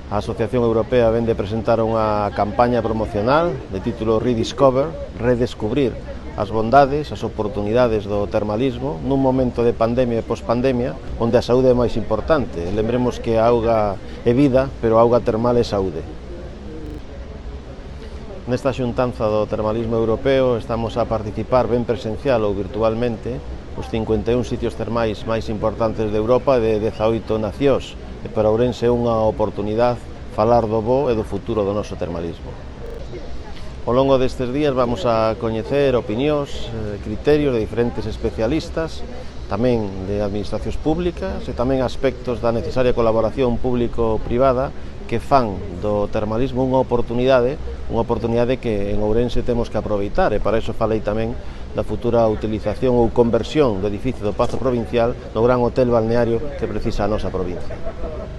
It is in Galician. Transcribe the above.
A Asociación Europea vén de presentar unha campaña promocional de título Rediscover, redescubrir as bondades, as oportunidades do termalismo nun momento de pandemia e pospandemia onde a saúde é máis importante. Lembremos que a auga é vida, pero a auga termal é saúde. Nesta xuntanza do termalismo europeo estamos a participar ben presencial ou virtualmente os 51 sitios termais máis importantes de Europa de 18 nacións. E para Ourense é unha oportunidade falar do bo e do futuro do noso termalismo. Ao longo destes días vamos a coñecer opinións, criterios de diferentes especialistas, tamén de administracións públicas e tamén aspectos da necesaria colaboración público-privada que fan do termalismo unha oportunidade que en Ourense temos que aproveitar, e para iso falei tamén da futura utilización ou conversión do edificio do Pazo Provincial no gran hotel balneario que precisa a nosa provincia.